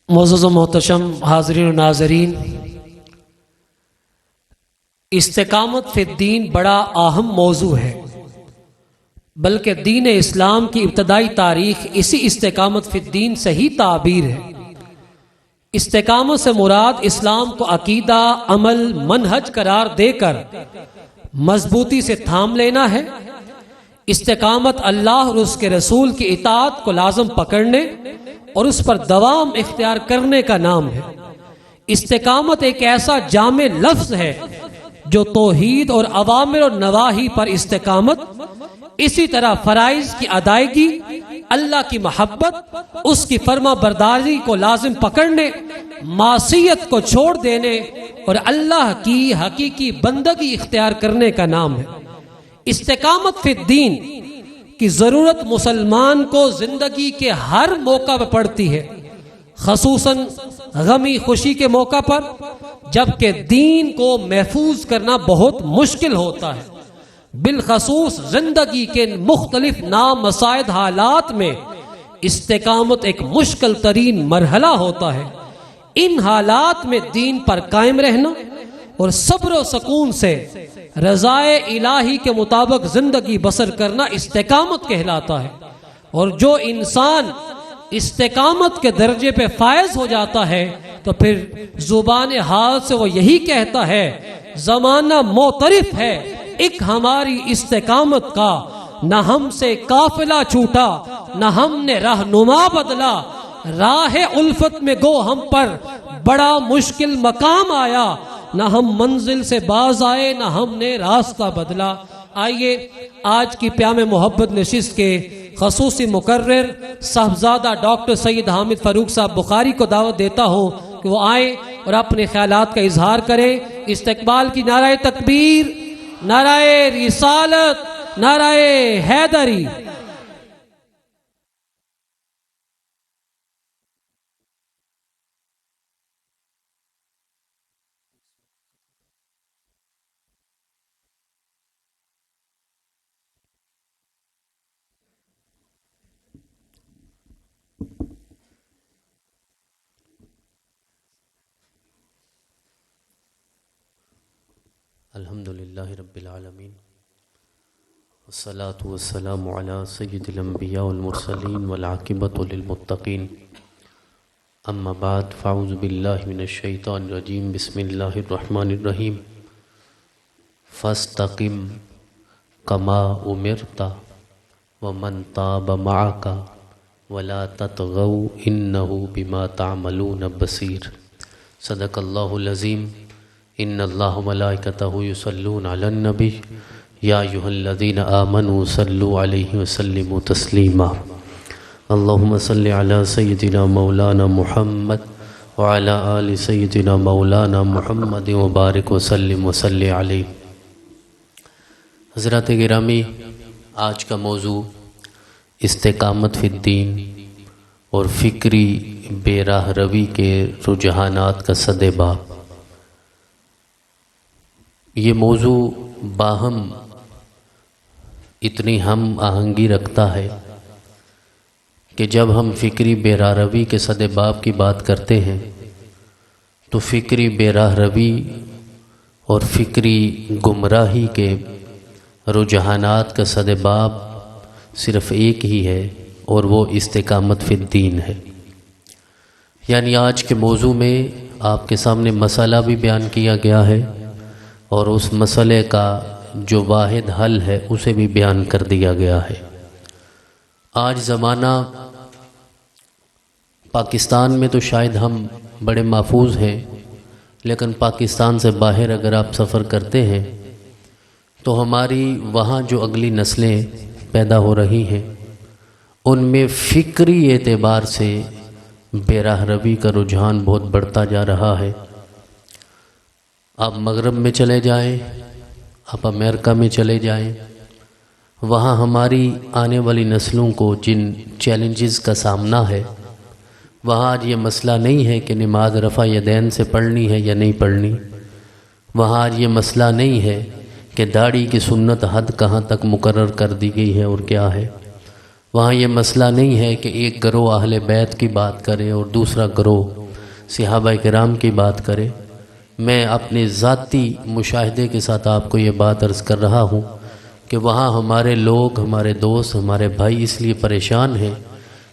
معزز و محتشم حاضرین و ناظرین، استقامت فی الدین بڑا اہم موضوع ہے، بلکہ دین اسلام کی ابتدائی تاریخ اسی استقامت فی الدین سے ہی تعبیر ہے۔ استقامت سے مراد اسلام کو عقیدہ، عمل، منہج قرار دے کر مضبوطی سے تھام لینا ہے۔ استقامت اللہ اور اس کے رسول کی اطاعت کو لازم پکڑنے اور اس پر دوام اختیار کرنے کا نام ہے۔ استقامت ایک ایسا جامع لفظ ہے جو توحید اور اوامر اور نواہی پر استقامت، اسی طرح فرائض کی ادائیگی، اللہ کی محبت، اس کی فرما برداری کو لازم پکڑنے، معصیت کو چھوڑ دینے اور اللہ کی حقیقی بندگی اختیار کرنے کا نام ہے۔ استقامت فی الدین کی ضرورت مسلمان کو زندگی کے ہر موقع پر پڑتی ہے، خصوصاً غمی خوشی کے موقع پر، جبکہ دین کو محفوظ کرنا بہت مشکل ہوتا ہے۔ بالخصوص زندگی کے مختلف نامساعد حالات میں استقامت ایک مشکل ترین مرحلہ ہوتا ہے۔ ان حالات میں دین پر قائم رہنا اور صبر و سکون سے رضائے الہی کے مطابق زندگی بسر کرنا استقامت کہلاتا ہے۔ اور جو انسان استقامت کے درجے پہ فائز ہو جاتا ہے تو پھر زبان حال سے وہ یہی کہتا ہے، زمانہ معترف ہے ایک ہماری استقامت کا، نہ ہم سے قافلہ چھوٹا نہ ہم نے رہنما بدلا، راہ الفت میں گو ہم پر بڑا مشکل مقام آیا، نہ ہم منزل سے باز آئے نہ ہم نے راستہ بدلا۔ آئیے آج کی پیام محبت نشست کے خصوصی مقرر صاحبزادہ ڈاکٹر سید حامد فاروق صاحب بخاری کو دعوت دیتا ہوں کہ وہ آئیں اور اپنے خیالات کا اظہار کریں۔ استقبال کی نعرہ تکبیر، نعرہ رسالت، نعرہ حیدری۔ الحمدللہ رب العالمین والصلاة والسلام علی سید الانبیاء والمرسلین والعاقبۃ للمتقین، اما بعد فاعوذ باللہ من الشیطان الرجیم، بسم اللہ الرحمن الرحیم۔ فاستقم کما امرت ومن تاب معک ولا تطغوا انہ بما تعملون بصیر۔ صدق اللہ العظیم۔ ان اللہ ملائکتہ یصلون علی النبی یا ایھا الذین آمنوا صلوا علیہ وسلموا تسلیما۔ اللہم صل علی سیدنا مولانا محمد وعلی آل سیدنا مولانا محمد وبارک وسلم وصلی علیہ۔ حضرات گرامی، آج کا موضوع استقامت فی الدین اور فکری بے راہ روی کے رجحانات کا صد باب۔ یہ موضوع باہم اتنی ہم آہنگی رکھتا ہے کہ جب ہم فکری بے راہ روی کے صد باب کی بات کرتے ہیں تو فکری بے راہ روی اور فکری گمراہی کے رجحانات کا صد باب صرف ایک ہی ہے، اور وہ استقامت فی الدین ہے۔ یعنی آج کے موضوع میں آپ کے سامنے مسئلہ بھی بیان کیا گیا ہے اور اس مسئلے کا جو واحد حل ہے اسے بھی بیان کر دیا گیا ہے۔ آج زمانہ پاکستان میں تو شاید ہم بڑے محفوظ ہیں، لیکن پاکستان سے باہر اگر آپ سفر کرتے ہیں تو ہماری وہاں جو اگلی نسلیں پیدا ہو رہی ہیں ان میں فکری اعتبار سے بے راہ روی کا رجحان بہت بڑھتا جا رہا ہے۔ آپ مغرب میں چلے جائیں، آپ امریکہ میں چلے جائیں، وہاں ہماری آنے والی نسلوں کو جن چیلنجز کا سامنا ہے، وہاں آج یہ مسئلہ نہیں ہے کہ نماز رفع یدین سے پڑھنی ہے یا نہیں پڑھنی، وہاں آج یہ مسئلہ نہیں ہے کہ داڑھی کی سنت حد کہاں تک مقرر کر دی گئی ہے اور کیا ہے، وہاں یہ مسئلہ نہیں ہے کہ ایک گروہ اہل بیت کی بات کرے اور دوسرا گروہ صحابہ کرام کی بات کرے۔ میں اپنے ذاتی مشاہدے کے ساتھ آپ کو یہ بات عرض کر رہا ہوں کہ وہاں ہمارے لوگ، ہمارے دوست، ہمارے بھائی اس لیے پریشان ہیں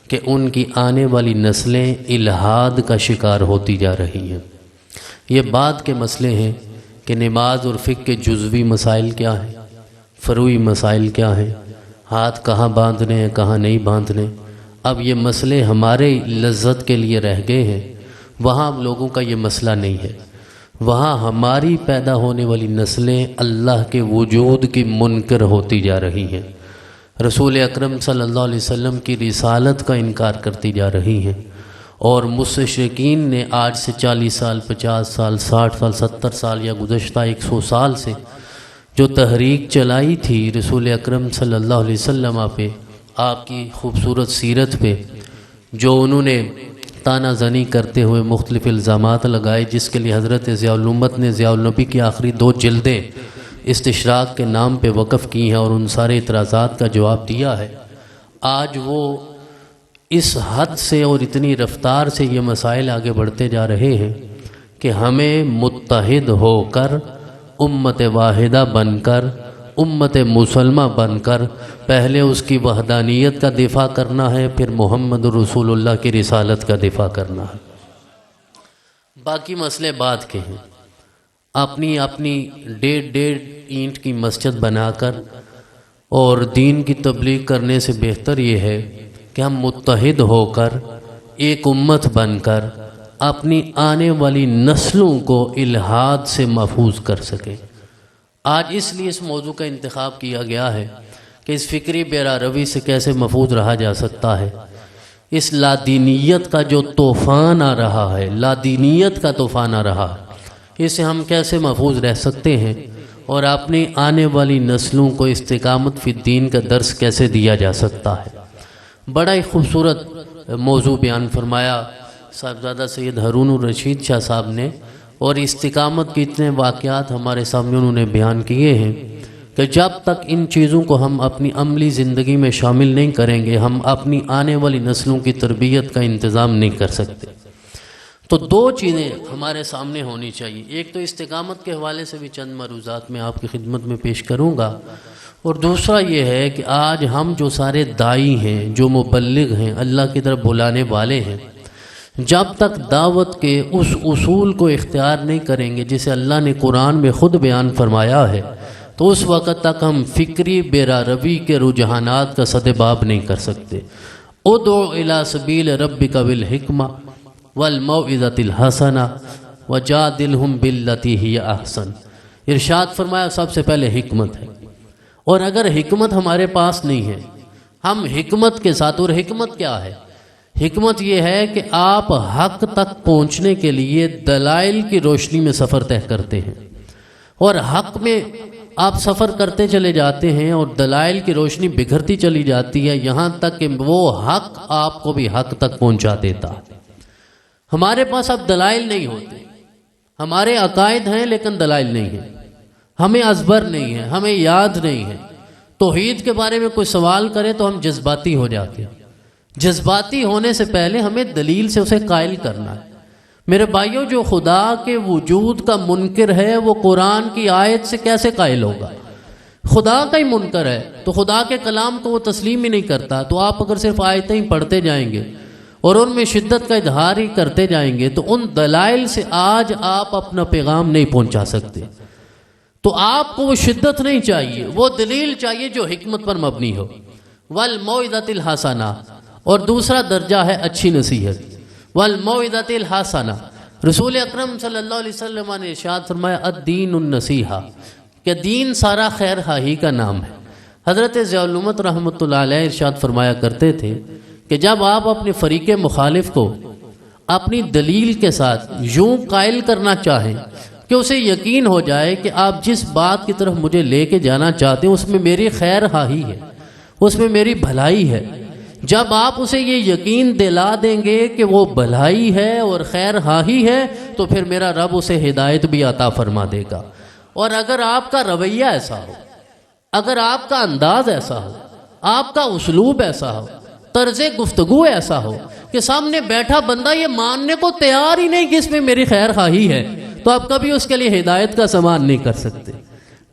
کہ ان کی آنے والی نسلیں الحاد کا شکار ہوتی جا رہی ہیں۔ یہ بعد کے مسئلے ہیں کہ نماز اور فقہ کے جزوی مسائل کیا ہیں، فروعی مسائل کیا ہیں، ہاتھ کہاں باندھنے ہیں کہاں نہیں باندھنے، اب یہ مسئلے ہمارے لذت کے لیے رہ گئے ہیں۔ وہاں ہم لوگوں کا یہ مسئلہ نہیں ہے، وہاں ہماری پیدا ہونے والی نسلیں اللہ کے وجود کی منکر ہوتی جا رہی ہیں، رسول اکرم صلی اللہ علیہ وسلم کی رسالت کا انکار کرتی جا رہی ہیں، اور مستشرقین نے آج سے 40 سال، 50 سال، 60 سال، 70 سال یا گزشتہ 100 سال سے جو تحریک چلائی تھی رسول اکرم صلی اللہ علیہ وسلم پہ، آپ کی خوبصورت سیرت پہ، جو انہوں نے تانہ زنی کرتے ہوئے مختلف الزامات لگائے، جس کے لیے حضرت ضیاء الامت نے ضیاء النبی کی آخری 2 جلدیں استشراق کے نام پہ وقف کی ہیں اور ان سارے اعتراضات کا جواب دیا ہے۔ آج وہ اس حد سے اور اتنی رفتار سے یہ مسائل آگے بڑھتے جا رہے ہیں کہ ہمیں متحد ہو کر، امت واحدہ بن کر، امت مسلمہ بن کر پہلے اس کی وحدانیت کا دفاع کرنا ہے، پھر محمد رسول اللہ کی رسالت کا دفاع کرنا ہے۔ باقی مسئلے بعد کے ہیں۔ اپنی ڈیڑھ اینٹ کی مسجد بنا کر اور دین کی تبلیغ کرنے سے بہتر یہ ہے کہ ہم متحد ہو کر، ایک امت بن کر اپنی آنے والی نسلوں کو الحاد سے محفوظ کر سکیں۔ آج اس لیے اس موضوع کا انتخاب کیا گیا ہے کہ اس فکری بیرا روی سے کیسے محفوظ رہا جا سکتا ہے۔ اس لادینیت کا جو طوفان آ رہا ہے، لادینیت کا طوفان آ رہا ہے، اس سے ہم کیسے محفوظ رہ سکتے ہیں اور اپنی آنے والی نسلوں کو استقامت فی الدین کا درس کیسے دیا جا سکتا ہے۔ بڑا ہی خوبصورت موضوع بیان فرمایا صاحبزادہ سید ہارون الرشید شاہ صاحب نے، اور استقامت کے اتنے واقعات ہمارے سامنے انہوں نے بیان کیے ہیں کہ جب تک ان چیزوں کو ہم اپنی عملی زندگی میں شامل نہیں کریں گے، ہم اپنی آنے والی نسلوں کی تربیت کا انتظام نہیں کر سکتے۔ تو 2 چیزیں ہمارے سامنے ہونی چاہیے۔ ایک تو استقامت کے حوالے سے بھی چند مروزات میں آپ کی خدمت میں پیش کروں گا، اور دوسرا یہ ہے کہ آج ہم جو سارے داعی ہیں، جو مبلغ ہیں، اللہ کی طرف بلانے والے ہیں، جب تک دعوت کے اس اصول کو اختیار نہیں کریں گے جسے اللہ نے قرآن میں خود بیان فرمایا ہے، تو اس وقت تک ہم فکری بیرا روی کے رجحانات کا سدباب نہیں کر سکتے۔ ادعو الی سبیل ربک بالحکمہ والموعظۃ الحسنہ وجادلہم باللتی ہی احسن۔ ارشاد فرمایا سب سے پہلے حکمت ہے، اور اگر حکمت ہمارے پاس نہیں ہے، ہم حکمت کے ساتھ، اور حکمت کیا ہے؟ حکمت یہ ہے کہ آپ حق تک پہنچنے کے لیے دلائل کی روشنی میں سفر طے کرتے ہیں، اور حق میں آپ سفر کرتے چلے جاتے ہیں اور دلائل کی روشنی بکھرتی چلی جاتی ہے، یہاں تک کہ وہ حق آپ کو بھی حق تک پہنچا دیتا ہے۔ ہمارے پاس اب دلائل نہیں ہوتے، ہمارے عقائد ہیں لیکن دلائل نہیں ہیں، ہمیں ازبر نہیں ہے، ہمیں یاد نہیں ہے۔ توحید کے بارے میں کوئی سوال کرے تو ہم جذباتی ہو جاتے ہیں۔ جذباتی ہونے سے پہلے ہمیں دلیل سے اسے قائل کرنا ہے۔ میرے بھائیوں، جو خدا کے وجود کا منکر ہے وہ قرآن کی آیت سے کیسے قائل ہوگا؟ خدا کا ہی منکر ہے تو خدا کے کلام کو وہ تسلیم ہی نہیں کرتا۔ تو آپ اگر صرف آیتیں ہی پڑھتے جائیں گے اور ان میں شدت کا اظہار ہی کرتے جائیں گے تو ان دلائل سے آج آپ اپنا پیغام نہیں پہنچا سکتے۔ تو آپ کو وہ شدت نہیں چاہیے، وہ دلیل چاہیے جو حکمت پر مبنی ہو۔ والموعظۃ الحسنہ، اور دوسرا درجہ ہے اچھی نصیحت۔ والموعظۃ الحسنہ، رسول اکرم صلی اللہ علیہ وسلم نے ارشاد فرمایا الدین النصیحہ، کہ دین سارا خیر خواہی کا نام ہے۔ حضرت ضیاء الامت رحمۃ اللہ علیہ ارشاد فرمایا کرتے تھے کہ جب آپ اپنے فریق مخالف کو اپنی دلیل کے ساتھ یوں قائل کرنا چاہیں کہ اسے یقین ہو جائے کہ آپ جس بات کی طرف مجھے لے کے جانا چاہتے ہیں اس میں میری خیر خواہی ہے، اس میں میری بھلائی ہے، جب آپ اسے یہ یقین دلا دیں گے کہ وہ بھلائی ہے اور خیر خواہی ہے تو پھر میرا رب اسے ہدایت بھی عطا فرما دے گا۔ اور اگر آپ کا رویہ ایسا ہو، اگر آپ کا انداز ایسا ہو، آپ کا اسلوب ایسا ہو، طرز گفتگو ایسا ہو کہ سامنے بیٹھا بندہ یہ ماننے کو تیار ہی نہیں کہ اس میں میری خیر خواہی ہے، تو آپ کبھی اس کے لیے ہدایت کا سامان نہیں کر سکتے۔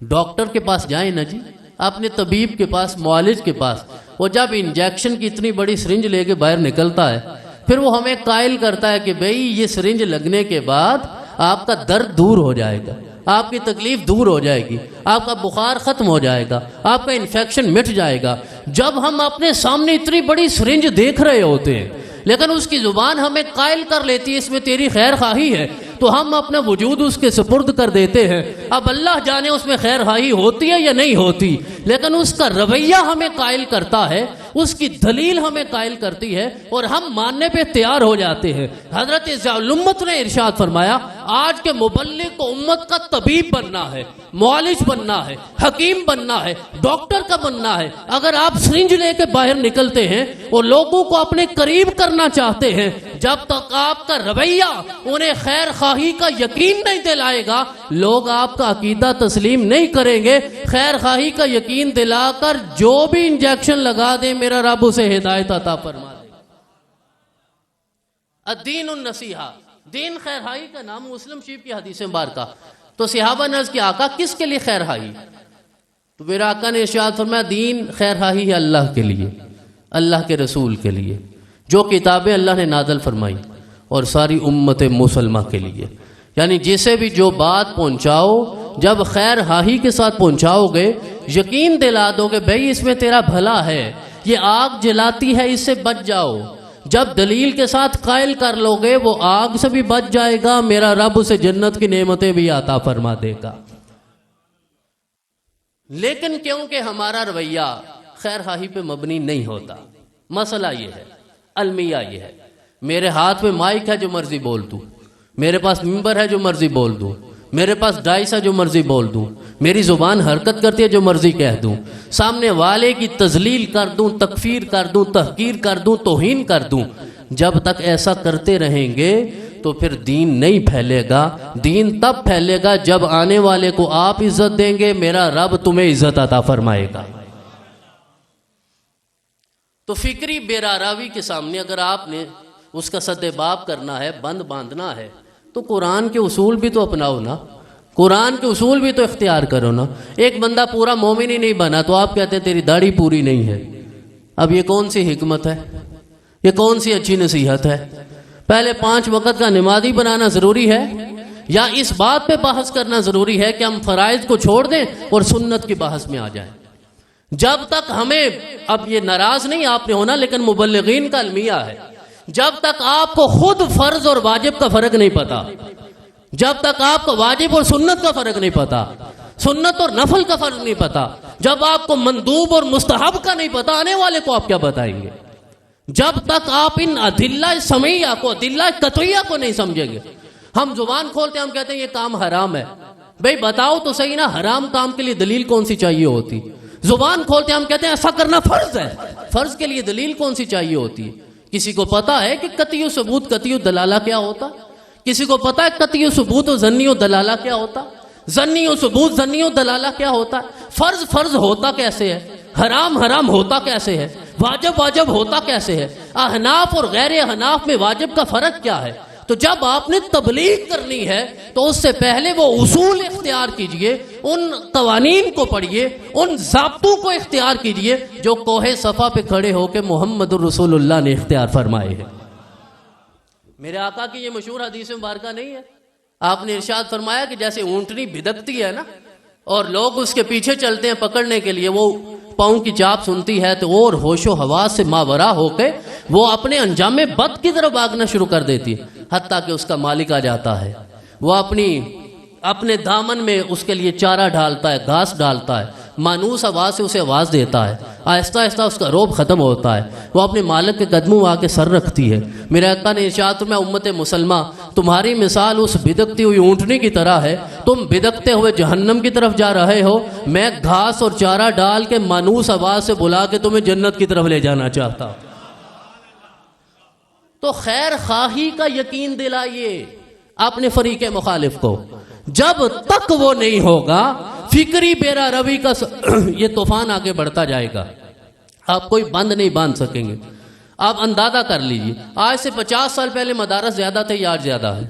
ڈاکٹر کے پاس جائیں نا جی، اپنے طبیب کے پاس، معالج کے پاس، وہ جب انجیکشن کی اتنی بڑی سرنج لے کے باہر نکلتا ہے، پھر وہ ہمیں قائل کرتا ہے کہ بھئی یہ سرنج لگنے کے بعد آپ کا درد دور ہو جائے گا، آپ کی تکلیف دور ہو جائے گی، آپ کا بخار ختم ہو جائے گا، آپ کا انفیکشن مٹ جائے گا۔ جب ہم اپنے سامنے اتنی بڑی سرنج دیکھ رہے ہوتے ہیں لیکن اس کی زبان ہمیں قائل کر لیتی ہے اس میں تیری خیر خواہی ہے، تو ہم اپنا وجود اس کے سپرد کر دیتے ہیں۔ اب اللہ جانے اس میں خیر خواہی ہوتی ہے یا نہیں ہوتی، لیکن اس کا رویہ ہمیں قائل کرتا ہے، اس کی دلیل ہمیں قائل کرتی ہے اور ہم ماننے پہ تیار ہو جاتے ہیں۔ حضرت ضیاءالامت نے ارشاد فرمایا، آج کے مبلغ کو امت کا طبیب بننا ہے، معالج بننا ہے، حکیم بننا ہے، ڈاکٹر کا بننا ہے۔ اگر آپ سرنج لے کے باہر نکلتے ہیں اور لوگوں کو اپنے قریب کرنا چاہتے ہیں، جب تک آپ کا رویہ انہیں خیر خواہی کا یقین نہیں دلائے گا، لوگ آپ کا عقیدہ تسلیم نہیں کریں گے۔ خیر خواہی کا یقین دلا کر جو بھی انجیکشن لگا دیں، میرا رب اسے ہدایت عطا فرما دے۔ الدین النصیحہ، دین خیر خواہی کا نام، مسلم شریف کی حدیث مبارکہ۔ تو صحابہ نے عرض کیا آقا کس کے لیے خیر خواہی؟ تو میرا آقا نے ارشاد فرمایا دین خیر خواہی ہے اللہ کے لیے، اللہ کے رسول کے لیے، جو کتابیں اللہ نے نازل فرمائی، اور ساری امت مسلمہ کے لیے۔ یعنی جسے بھی جو بات پہنچاؤ، جب خیر خواہی کے ساتھ پہنچاؤ گے، یقین دلا دو کہ بھئی اس میں تیرا بھلا ہے، یہ آگ جلاتی ہے، اس سے بچ جاؤ۔ جب دلیل کے ساتھ قائل کر لو گے، وہ آگ سے بھی بچ جائے گا، میرا رب اسے جنت کی نعمتیں بھی عطا فرما دے گا۔ لیکن کیونکہ ہمارا رویہ خیر خواہی پہ مبنی نہیں ہوتا، مسئلہ یہ ہے، المیہ یہ ہے، میرے ہاتھ میں مائک ہے جو مرضی بول دوں، میرے پاس ممبر ہے جو مرضی بول دوں، میرے پاس ڈائس ہے جو مرضی بول دوں، میری زبان حرکت کرتی ہے جو مرضی کہہ دوں، سامنے والے کی تذلیل کر دوں، تکفیر کر دوں، تحقیر کر دوں، توہین کر دوں۔ جب تک ایسا کرتے رہیں گے تو پھر دین نہیں پھیلے گا۔ دین تب پھیلے گا جب آنے والے کو آپ عزت دیں گے، میرا رب تمہیں عزت عطا فرمائے گا۔ تو فکری بیراراوی کے سامنے اگر آپ نے اس کا سد باب کرنا ہے، بند باندھنا ہے، تو قرآن کے اصول بھی تو اپناؤ نا، قرآن کے اصول بھی تو اختیار کرو نا۔ ایک بندہ پورا مومن ہی نہیں بنا تو آپ کہتے ہیں تیری داڑھی پوری نہیں ہے۔ اب یہ کون سی حکمت ہے؟ یہ کون سی اچھی نصیحت ہے؟ پہلے 5 وقت کا نمازی بنانا ضروری ہے، یا اس بات پہ بحث کرنا ضروری ہے کہ ہم فرائض کو چھوڑ دیں اور سنت کی بحث میں آ جائیں؟ جب تک ہمیں، اب یہ ناراض نہیں آپ نے ہونا، لیکن مبلغین کا المیہ ہے، جب تک آپ کو خود فرض اور واجب کا فرق نہیں پتا، جب تک آپ کو واجب اور سنت کا فرق نہیں پتا، سنت اور نفل کا فرق نہیں پتا، جب آپ کو مندوب اور مستحب کا نہیں پتا، آنے والے کو آپ کیا بتائیں گے؟ جب تک آپ ان ادلہ سمعیہ کو، ادلہ قطعیہ کو نہیں سمجھیں گے۔ ہم زبان کھولتے ہیں، ہم کہتے ہیں یہ کام حرام ہے، بھئی بتاؤ تو صحیح نا، حرام کام کے لیے دلیل کون سی چاہیے ہوتی؟ زبان کھولتے ہیں، ہم کہتے ہیں ایسا کرنا فرض ہے، فرض کے لیے دلیل کون سی چاہیے ہوتی ہے؟ کسی کو پتا ہے کہ قطعی و ثبوت، قطعی و دلالہ کیا ہوتا؟ کسی کو پتا ہے قطعی و ثبوت و ظنی و دلالہ کیا ہوتا؟ ظنی و ثبوت، ظنی و دلالہ کیا ہوتا ہے؟ فرض فرض ہوتا کیسے ہے؟ حرام حرام ہوتا کیسے ہے؟ واجب واجب ہوتا کیسے ہے؟ احناف اور غیر احناف میں واجب کا فرق کیا ہے؟ تو جب آپ نے تبلیغ کرنی ہے تو اس سے پہلے وہ اصول اختیار کیجئے، ان قوانین کو پڑھیے، ان ضابطوں کو اختیار کیجئے جو کوہ صفا پہ کھڑے ہو کے محمد الرسول اللہ نے اختیار فرمائے ہیں۔ میرے آقا کی یہ مشہور حدیث مبارکہ نہیں ہے؟ آپ نے ارشاد فرمایا کہ جیسے اونٹنی بھدکتی ہے نا، اور لوگ اس کے پیچھے چلتے ہیں پکڑنے کے لیے، وہ پاؤں کی چاپ سنتی ہے تو اور ہوش و حواس سے ماورا ہو کے وہ اپنے انجام بد کی طرف بھاگنا شروع کر دیتی ہے، حتیٰ کہ اس کا مالک آ جاتا ہے، وہ اپنے دامن میں اس کے لیے چارہ ڈالتا ہے، گھاس ڈالتا ہے، مانوس آواز سے اسے آواز دیتا ہے، آہستہ آہستہ اس کا روب ختم ہوتا ہے، وہ اپنے مالک کے قدموں آ کے سر رکھتی ہے۔ میرے آقا نے ارشاد فرمایا امت مسلمہ تمہاری مثال اس بھدکتی ہوئی اونٹنی کی طرح ہے، تم بھدکتے ہوئے جہنم کی طرف جا رہے ہو، میں گھاس اور چارہ ڈال کے مانوس آواز سے بلا کے تمہیں جنت کی طرف لے جانا چاہتا ہوں۔ تو خیر خواہی کا یقین دلائیے اپنے فریق مخالف کو، جب تک وہ نہیں ہوگا فکری بیرا روی کا یہ طوفان آگے بڑھتا جائے گا۔ آپ کوئی بند نہیں باندھ سکیں گے. آپ اندازہ کر لیجئے، آج سے 50 سال پہلے مدارس زیادہ تھے یا آج زیادہ ہے؟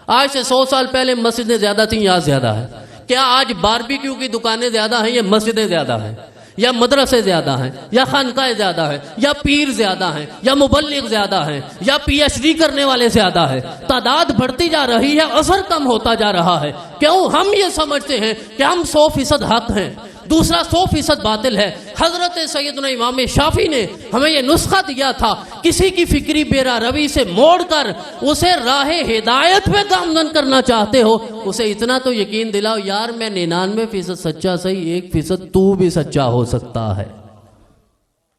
آج سے 100 سال پہلے مسجدیں زیادہ تھیں یا آج زیادہ ہے؟ کیا آج باربیکیو کی دکانیں زیادہ ہیں یا مسجدیں زیادہ ہیں یا مدرسے زیادہ ہیں یا خانقاہیں زیادہ ہیں یا پیر زیادہ ہیں یا مبلغ زیادہ ہیں یا پی ایچ ڈی کرنے والے زیادہ ہیں؟ تعداد بڑھتی جا رہی ہے، اثر کم ہوتا جا رہا ہے. کیوں؟ ہم یہ سمجھتے ہیں کہ ہم 100% حق ہیں، دوسرا 100% باطل ہے. حضرت سیدنا امام شافعی نے ہمیں یہ نسخہ دیا تھا، کسی کی فکری بیرا روی سے موڑ کر اسے راہ ہدایت پہ گامزن کرنا چاہتے ہو، اسے اتنا تو یقین دلاؤ یار میں 99% سچا صحیح، 1% تو بھی سچا ہو سکتا ہے.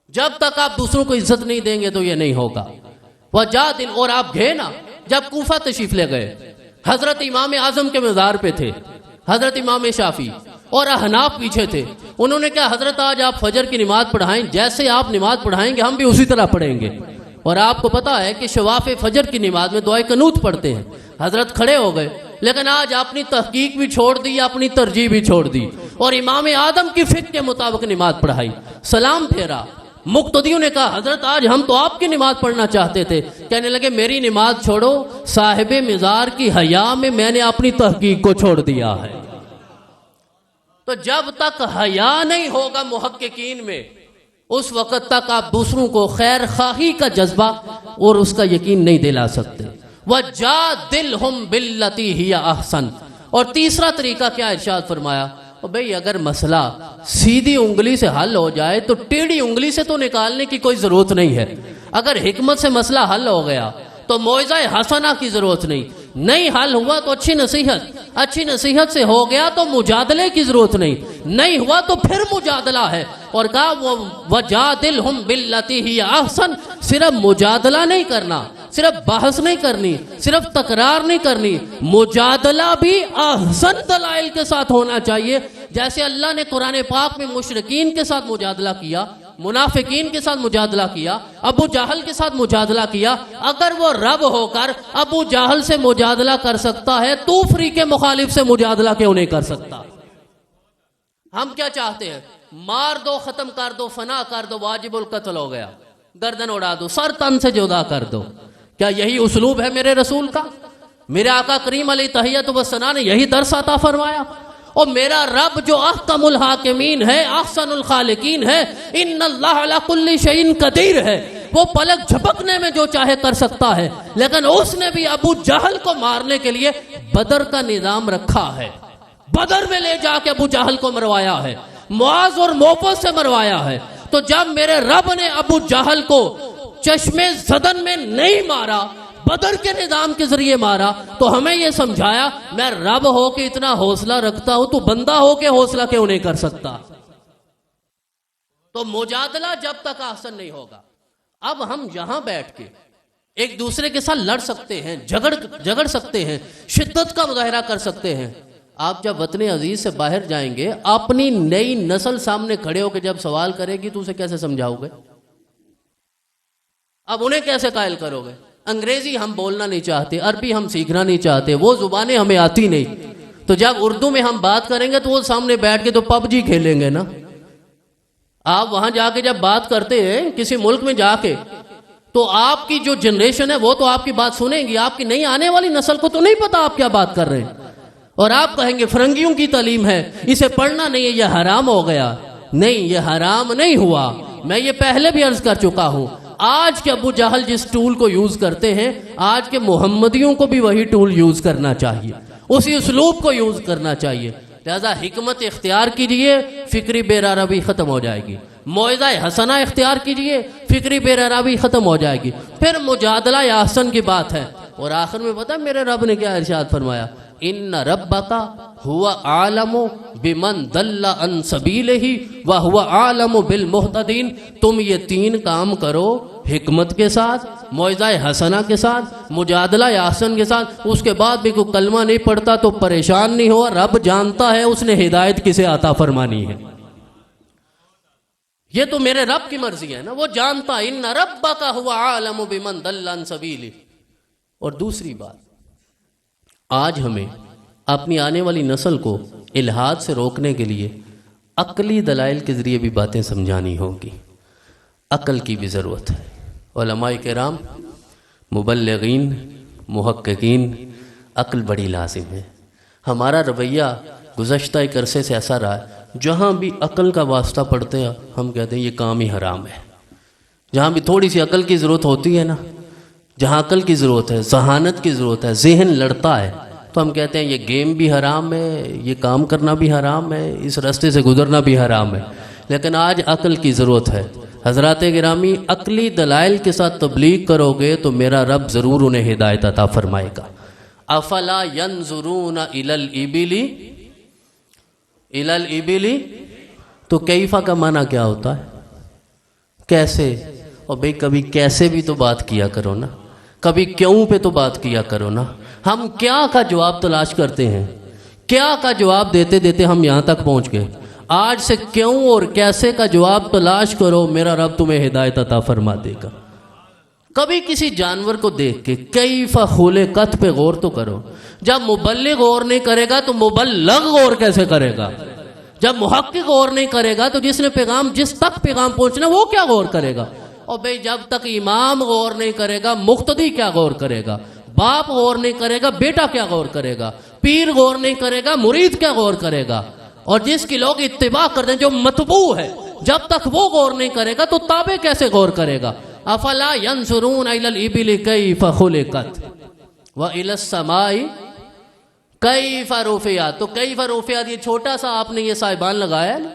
جب تک آپ دوسروں کو عزت نہیں دیں گے تو یہ نہیں ہوگا. وجادل، اور آپ گئے نا جب کوفہ تشریف لے گئے، حضرت امام اعظم کے مزار پہ تھے حضرت امام شافعی اور احناف پیچھے تھے. انہوں نے کہا حضرت آج آپ فجر کی نماز پڑھائیں، جیسے آپ نماز پڑھائیں گے ہم بھی اسی طرح پڑھیں گے. اور آپ کو پتا ہے کہ شواف فجر کی نماز میں دعائے قنوت پڑھتے ہیں. حضرت کھڑے ہو گئے، لیکن آج اپنی تحقیق بھی چھوڑ دی، اپنی ترجیح بھی چھوڑ دی اور امام آدم کی فقہ کے مطابق نماز پڑھائی. سلام پھیرا، مقتدیوں نے کہا حضرت آج ہم تو آپ کی نماز پڑھنا چاہتے تھے. کہنے لگے میری نماز چھوڑو، صاحب مزار کی حیا میں نے اپنی تحقیق کو چھوڑ دیا ہے. تو جب تک حیا نہیں ہوگا محققین میں، اس وقت تک آپ دوسروں کو خیر خواہی کا جذبہ اور اس کا یقین نہیں دلا سکتے. وَجَادِلْهُمْ بِالَّتِي هِيَ أَحْسَنُ. اور تیسرا طریقہ کیا ارشاد فرمایا؟ بھئی اگر مسئلہ سیدھی انگلی سے حل ہو جائے تو ٹیڑھی انگلی سے تو نکالنے کی کوئی ضرورت نہیں ہے. اگر حکمت سے مسئلہ حل ہو گیا تو موعظہ حسنہ کی ضرورت نہیں حل ہوا تو اچھی نصیحت سے ہو گیا تو مجادلے کی ضرورت نہیں ہوا تو پھر مجادلہ ہے. اور کہا وَجَادِلْهُمْ بِالَّتِي هِيَ أَحْسَنُ. صرف مجادلہ نہیں کرنا، صرف بحث نہیں کرنی، صرف تکرار نہیں کرنی، مجادلہ بھی احسن دلائل کے ساتھ ہونا چاہیے. جیسے اللہ نے قرآن پاک میں مشرکین کے ساتھ مجادلہ کیا، منافقین کے ساتھ مجادلہ کیا، ابو جہل کے ساتھ مجادلہ کیا. اگر وہ رب ہو کر ابو جہل سے مجادلہ کر سکتا ہے تو فریق مخالف سے مجادلہ کیوں نہیں کر سکتا؟ ہم کیا چاہتے ہیں؟ مار دو، ختم کر دو، فنا کر دو، واجب القتل ہو گیا، گردن اڑا دو، سر تن سے جدا کر دو. کیا یہی اسلوب ہے میرے رسول کا؟ میرے آقا کریم علیہ تحیت و ثنا نے یہی درس عطا فرمایا. اور میرا رب جو احکم الحاکمین ہے، احسن الخالقین ہے، ان اللہ علی کل شیء قدیر ہے، وہ پلک جھپکنے میں جو چاہے کر سکتا ہے. لیکن اس نے بھی ابو جہل کو مارنے کے لیے بدر کا نظام رکھا ہے. بدر میں لے جا کے ابو جہل کو مروایا ہے، معاذ اور موفز سے مروایا ہے. تو جب میرے رب نے ابو جہل کو چشمے زدن میں نہیں مارا، بدر کے نظام کے ذریعے مارا، تو ہمیں یہ سمجھایا میں رب ہو کے اتنا حوصلہ رکھتا ہوں تو بندہ ہو کے حوصلہ کیوں نہیں کر سکتا؟ تو مجادلہ جب تک احسن نہیں ہوگا. اب ہم یہاں بیٹھ کے ایک دوسرے کے ساتھ لڑ سکتے ہیں، جھگڑ سکتے ہیں، شدت کا مظاہرہ کر سکتے ہیں. آپ جب وطن عزیز سے باہر جائیں گے، اپنی نئی نسل سامنے کھڑے ہو کے جب سوال کرے گی تو اسے کیسے سمجھاؤ گے؟ اب انہیں کیسے قائل کرو گے؟ انگریزی ہم بولنا نہیں چاہتے، عربی ہم سیکھنا نہیں چاہتے، وہ زبانیں ہمیں آتی نہیں. تو جب اردو میں ہم بات کریں گے تو وہ سامنے بیٹھ کے تو پب جی کھیلیں گے نا. آپ وہاں جا کے جب بات کرتے ہیں کسی ملک میں جا کے، تو آپ کی جو جنریشن ہے وہ تو آپ کی بات سنیں گی، آپ کی نئی آنے والی نسل کو تو نہیں پتا آپ کیا بات کر رہے ہیں. اور آپ کہیں گے فرنگیوں کی تعلیم ہے، اسے پڑھنا نہیں ہے، یہ حرام ہو گیا. نہیں، یہ حرام نہیں ہوا. میں یہ پہلے بھی عرض کر چکا ہوں. آج کے ابو جہل جس ٹول کو یوز کرتے ہیں، آج کے محمدیوں کو بھی وہی ٹول یوز کرنا چاہیے، اسی اسلوب کو یوز کرنا چاہیے. لہذا حکمت اختیار کیجئے، فکری بیراروی ختم ہو جائے گی. موعظہ حسنہ اختیار کیجئے، فکری بیراروی ختم ہو جائے گی. پھر مجادلہ احسن کی بات ہے. اور آخر میں پتہ میرے رب نے کیا ارشاد فرمایا؟ ان ربک هو اعلم بمن ضل عن سبیلہ وهو اعلم بالمہتدین. تم یہ 3 کام کرو حکمت کے ساتھ، موعظہ حسنہ کے ساتھ، مجادلہ احسن کے ساتھ. اس کے بعد بھی کوئی کلمہ نہیں پڑھتا تو پریشان نہیں ہوا، رب جانتا ہے اس نے ہدایت کسے عطا فرمانی ہے. یہ تو میرے رب کی مرضی ہے نا، وہ جانتا. ان ربک هو اعلم بمن ضل عن سبیلہ. اور دوسری بات، آج ہمیں اپنی آنے والی نسل کو الحاد سے روکنے کے لیے عقلی دلائل کے ذریعے بھی باتیں سمجھانی ہوگی. عقل کی بھی ضرورت ہے۔ علماء کرام، مبلغین، محققین، عقل بڑی لازم ہے۔ ہمارا رویہ گزشتہ ایک عرصے سے ایسا رہا ہے، جہاں بھی عقل کا واسطہ پڑتے ہیں ہم کہتے ہیں یہ کام ہی حرام ہے۔ جہاں بھی تھوڑی سی عقل کی ضرورت ہوتی ہے نا، جہاں عقل کی ضرورت ہے، ذہانت کی ضرورت ہے، ذہن لڑتا ہے، تو ہم کہتے ہیں یہ گیم بھی حرام ہے، یہ کام کرنا بھی حرام ہے، اس راستے سے گزرنا بھی حرام ہے۔ لیکن آج عقل کی ضرورت ہے۔ حضرات گرامی، عقلی دلائل کے ساتھ تبلیغ کرو گے تو میرا رب ضرور انہیں ہدایت عطا فرمائے گا۔ افلا ینظرون الی الابل، الی الابل، تو کیفا کا معنی کیا ہوتا ہے؟ کیسے؟ اور بھئی کبھی کیسے بھی تو بات کیا کرو نا، کبھی کیوں پہ تو بات کیا کرو نا۔ ہم کیا کا جواب تلاش کرتے ہیں، کیا کا جواب دیتے دیتے ہم یہاں تک پہنچ گئے۔ آج سے کیوں اور کیسے کا جواب تلاش کرو، میرا رب تمہیں ہدایت عطا فرما دے گا۔ کبھی کسی جانور کو دیکھ کے کیف خلقت پہ غور تو کرو۔ جب مبلغ غور نہیں کرے گا تو مبلغ غور کیسے کرے گا؟ جب محقق غور نہیں کرے گا تو جس نے پیغام، جس تک پیغام پہنچنا وہ کیا غور کرے گا؟ اور بھئی جب تک امام غور نہیں کرے گا مقتدی کیا غور کرے گا؟ باپ غور نہیں کرے گا بیٹا کیا غور کرے گا؟ پیر غور نہیں کرے گا مرید کیا غور کرے گا؟ اور جس کی لوگ اتباع کرتے ہیں، جو متبوع ہے، جب تک وہ غور نہیں کرے گا تو تابع کیسے غور کرے گا؟ افلا ینظرون الی الابل کیف خلقت والی السماء کیف رفعت۔ تو کیف رفعت، یہ چھوٹا سا آپ نے یہ سائبان لگایا ہے نا،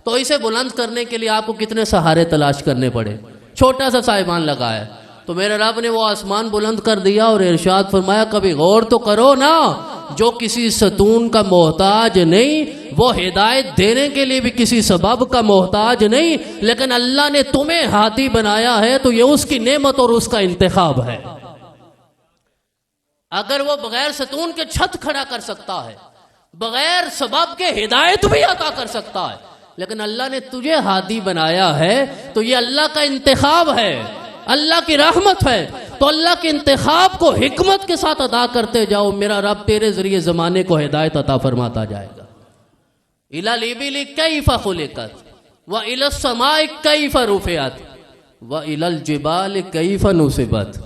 تو اسے بلند کرنے کے لیے آپ کو کتنے سہارے تلاش کرنے پڑے۔ چھوٹا سا سائبان لگایا تو میرے رب نے وہ آسمان بلند کر دیا اور ارشاد فرمایا کبھی غور تو کرو نا۔ جو کسی ستون کا محتاج نہیں، وہ ہدایت دینے کے لیے بھی کسی سبب کا محتاج نہیں، لیکن اللہ نے تمہیں ہادی بنایا ہے تو یہ اس کی نعمت اور اس کا انتخاب ہے۔ اگر وہ بغیر ستون کے چھت کھڑا کر سکتا ہے، بغیر سبب کے ہدایت بھی عطا کر سکتا ہے، لیکن اللہ نے تجھے ہادی بنایا ہے تو یہ اللہ کا انتخاب ہے، اللہ کی رحمت ہے۔ تو اللہ کے انتخاب کو حکمت کے ساتھ ادا کرتے جاؤ، میرا رب تیرے ذریعے زمانے کو ہدایت عطا فرماتا جائے گا۔ الی الابل کیف خلقت والی السماء کیف رفعت والی الجبال کیف نصبت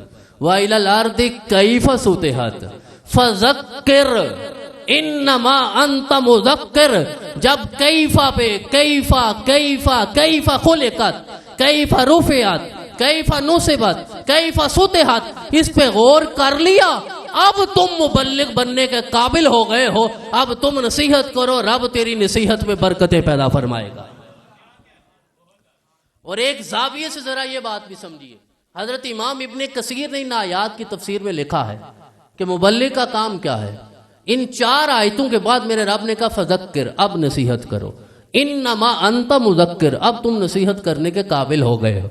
وَإِلَى الْأَرْضِ كَيْفَ سُطِحَتْ فَذَكِّرْ انما انت مذکر۔ جب کیفا پہ کیفا خلقت، کیفا رفعت، کیفا نصبت، کیفا سطحت، اس پہ غور کر لیا، اب تم مبلغ بننے کے قابل ہو گئے ہو۔ اب تم نصیحت کرو، رب تیری نصیحت میں برکتیں پیدا فرمائے گا۔ اور ایک زاویے سے ذرا یہ بات بھی سمجھیے، حضرت امام ابن کثیر نے ان آیات کی تفسیر میں لکھا ہے کہ مبلغ کا کام کیا ہے۔ ان 4 آیتوں کے بعد میرے رب نے کہا فذکر، اب نصیحت کرو، انما انت مذکر، اب تم نصیحت کرنے کے قابل ہو گئے ہو۔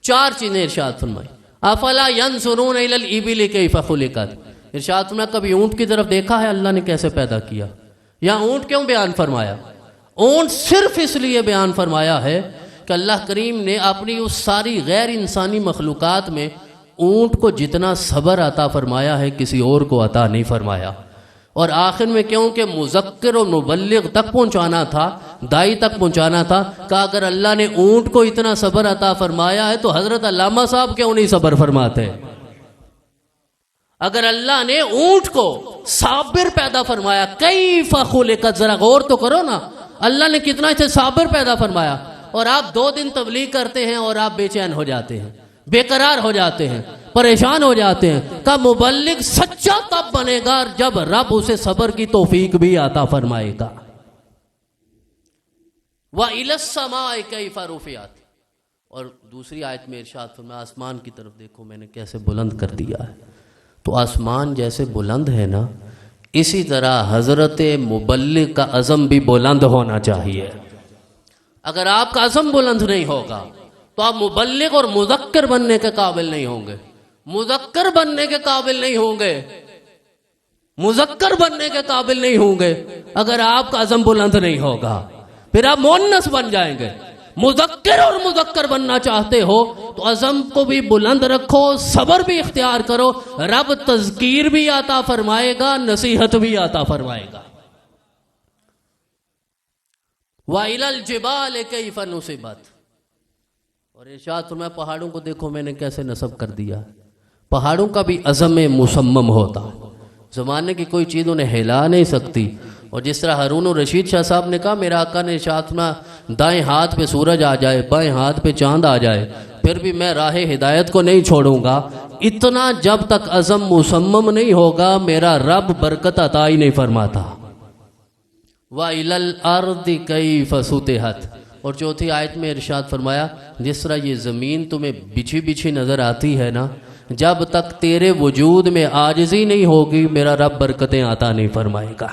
4 چیزیں ارشاد فرمائی۔ افلا ینظرون الی الابل کیف خلقت، ارشاد فرمایا کبھی اونٹ کی طرف دیکھا ہے اللہ نے کیسے پیدا کیا؟ یا اونٹ کیوں بیان فرمایا؟ اونٹ صرف اس لیے بیان فرمایا ہے کہ اللہ کریم نے اپنی اس ساری غیر انسانی مخلوقات میں اونٹ کو جتنا صبر عطا فرمایا ہے کسی اور کو عطا نہیں فرمایا۔ اور آخر میں کیونکہ مذکر اور مبلغ تک پہنچانا تھا، دائی تک پہنچانا تھا، کہ اگر اللہ نے اونٹ کو اتنا صبر عطا فرمایا ہے تو حضرت علامہ صاحب کیوں نہیں صبر فرماتے؟ اگر اللہ نے اونٹ کو صابر پیدا فرمایا، کیف خلقت، ذرا غور تو کرو نا، اللہ نے کتنا اسے صابر پیدا فرمایا، اور آپ 2 دن تبلیغ کرتے ہیں اور آپ بے چین ہو جاتے ہیں، بے قرار ہو جاتے ہیں، پریشان ہو جاتے ہیں۔ کہ مبلغ سچا تب بنے گا جب رب اسے صبر کی توفیق بھی عطا فرمائے گا۔ وَإِلَى السَّمَاءِ كَيْفَ رُفِعَتْ، اور دوسری آیت میں ارشاد فرمایا آسمان کی طرف دیکھو میں نے کیسے بلند کر دیا ہے۔ تو آسمان جیسے بلند ہے نا، اسی طرح حضرت مبلغ کا عزم بھی بلند ہونا چاہیے۔ اگر آپ کا عزم بلند نہیں ہوگا تو آپ مبلغ اور مذکر بننے کے قابل نہیں ہوں گے، مذکر بننے کے قابل نہیں ہوں گے، مذکر بننے کے قابل نہیں ہوں گے اگر آپ کا عزم بلند نہیں ہوگا، پھر آپ مؤنث بن جائیں گے۔ مذکر اور مذکر بننا چاہتے ہو تو عزم کو بھی بلند رکھو، صبر بھی اختیار کرو، رب تذکیر بھی عطا فرمائے گا، نصیحت بھی عطا فرمائے گا۔ وَإِلَى الْجِبَالِ كَيْفَ نُصِبَتْ، اور ارشاد فرمایا پہاڑوں کو دیکھو میں نے کیسے نصب کر دیا. پہاڑوں کا بھی عزم مصمم ہوتا ہے، زمانے کی کوئی چیز انہیں ہلا نہیں سکتی. اور جس طرح ہارون الرشید شاہ صاحب نے کہا میرا آقا نے ارشاد فرمایا دائیں ہاتھ پہ سورج آ جائے، بائیں ہاتھ پہ چاند آ جائے، پھر بھی میں راہ ہدایت کو نہیں چھوڑوں گا. اتنا جب تک عزم مصمم نہیں ہوگا میرا رب برکت عطا ہی نہیں فرماتا. وَإِلَى الْأَرْضِ كَيْفَ سُطِحَتْ. اور چوتھی آیت میں ارشاد فرمایا جس طرح یہ زمین تمہیں بچھی بچھی نظر آتی ہے نا، جب تک تیرے وجود میں عاجزی نہیں ہوگی میرا رب برکتیں عطا نہیں فرمائے گا.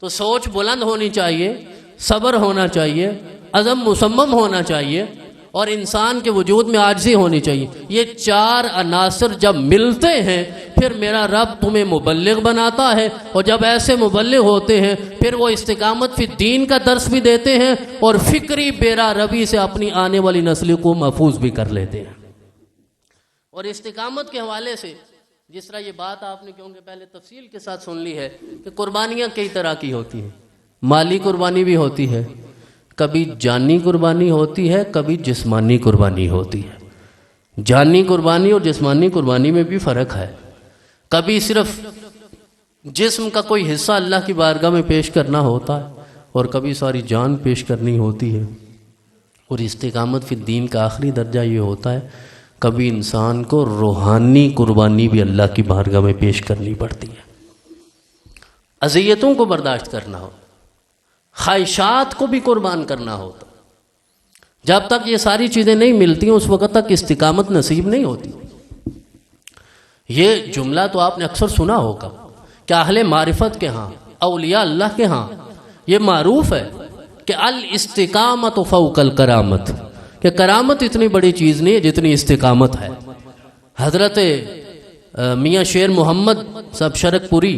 تو سوچ بلند ہونی چاہیے، صبر ہونا چاہیے، عزم مصمم ہونا چاہیے، اور انسان کے وجود میں عاجزی ہونی چاہیے. یہ چار عناصر جب ملتے ہیں پھر میرا رب تمہیں مبلغ بناتا ہے، اور جب ایسے مبلغ ہوتے ہیں پھر وہ استقامت فی الدین کا درس بھی دیتے ہیں اور فکری بیرا روی سے اپنی آنے والی نسل کو محفوظ بھی کر لیتے ہیں. اور استقامت کے حوالے سے جس طرح یہ بات آپ نے کیونکہ پہلے تفصیل کے ساتھ سن لی ہے کہ قربانیاں کئی طرح کی ہوتی ہیں. مالی قربانی بھی ہوتی ہے، کبھی جانی قربانی ہوتی ہے، کبھی جسمانی قربانی ہوتی ہے. جانی قربانی اور جسمانی قربانی میں بھی فرق ہے. کبھی صرف جسم کا کوئی حصہ اللہ کی بارگاہ میں پیش کرنا ہوتا ہے اور کبھی ساری جان پیش کرنی ہوتی ہے. اور استقامت فی الدین کا آخری درجہ یہ ہوتا ہے کبھی انسان کو روحانی قربانی بھی اللہ کی بارگاہ میں پیش کرنی پڑتی ہے. اذیتوں کو برداشت کرنا ہو، خواہشات کو بھی قربان کرنا ہوتا. جب تک یہ ساری چیزیں نہیں ملتی اس وقت تک استقامت نصیب نہیں ہوتی. یہ جملہ تو آپ نے اکثر سنا ہوگا کہ اہل معرفت کے ہاں، اولیاء اللہ کے ہاں یہ معروف ہے کہ الاستقامت فوق الکرامت، کہ کرامت اتنی بڑی چیز نہیں ہے جتنی استقامت ہے. حضرت میاں شیر محمد صاحب شرک پوری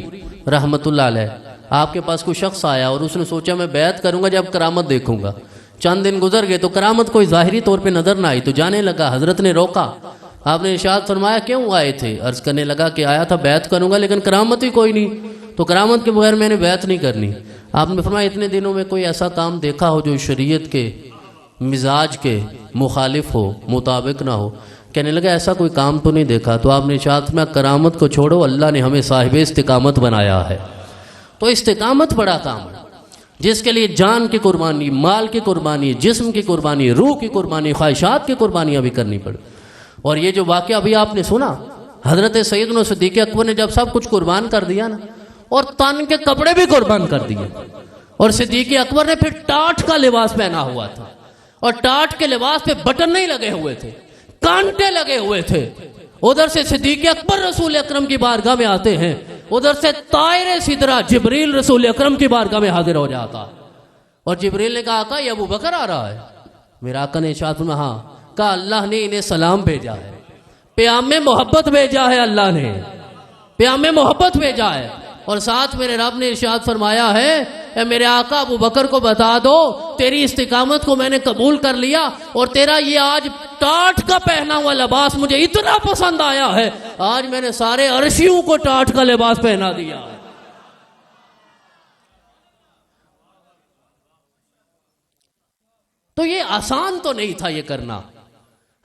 رحمۃ اللہ علیہ، آپ کے پاس کوئی شخص آیا اور اس نے سوچا میں بیعت کروں گا جب کرامت دیکھوں گا. چند دن گزر گئے تو کرامت کوئی ظاہری طور پہ نظر نہ آئی تو جانے لگا. حضرت نے روکا، آپ نے ارشاد فرمایا کیوں آئے تھے؟ عرض کرنے لگا کہ آیا تھا بیعت کروں گا لیکن کرامت ہی کوئی نہیں، تو کرامت کے بغیر میں نے بیعت نہیں کرنی. آپ نے فرمایا اتنے دنوں میں کوئی ایسا کام دیکھا ہو جو شریعت کے مزاج کے مخالف ہو، مطابق نہ ہو؟ کہنے لگا ایسا کوئی کام تو نہیں دیکھا. تو آپ نے ارشاد فرمایا کرامت کو چھوڑو، اللہ نے ہمیں صاحب استقامت بنایا ہے. تو استقامت بڑا کام ہے جس کے لیے جان کی قربانی، مال کی قربانی، جسم کی قربانی، روح کی قربانی، خواہشات کی قربانیاں بھی کرنی پڑے. اور یہ جو واقعہ ابھی آپ نے سنا، حضرت سیدنا صدیق اکبر نے جب سب کچھ قربان کر دیا نا، اور تن کے کپڑے بھی قربان کر دیے، اور صدیق اکبر نے پھر ٹاٹ کا لباس پہنا ہوا تھا، اور ٹاٹ کے لباس پہ بٹن نہیں لگے ہوئے تھے، کانٹے لگے ہوئے تھے. ادھر سے صدیق اکبر رسول اکرم کی بارگاہ میں آتے ہیں، ادھر سے طائر سدرہ جبریل رسول اکرم کی بارگاہ میں حاضر ہو جاتا. اور جبریل نے کہا آقا یہ ابو بکر آ رہا ہے. میرا آقا نے ارشاد فرمایا ہاں. کہا اللہ نے انہیں سلام بھیجا ہے، پیام محبت بھیجا ہے، اللہ نے پیام محبت بھیجا ہے. اور ساتھ میرے رب نے ارشاد فرمایا ہے اے میرے آقا ابو بکر کو بتا دو تیری استقامت کو میں نے قبول کر لیا، اور تیرا یہ آج ٹاٹ کا پہنا ہوا لباس مجھے اتنا پسند آیا ہے، آج میں نے سارے عرشیوں کو ٹاٹ کا لباس پہنا دیا. تو یہ آسان تو نہیں تھا یہ کرنا.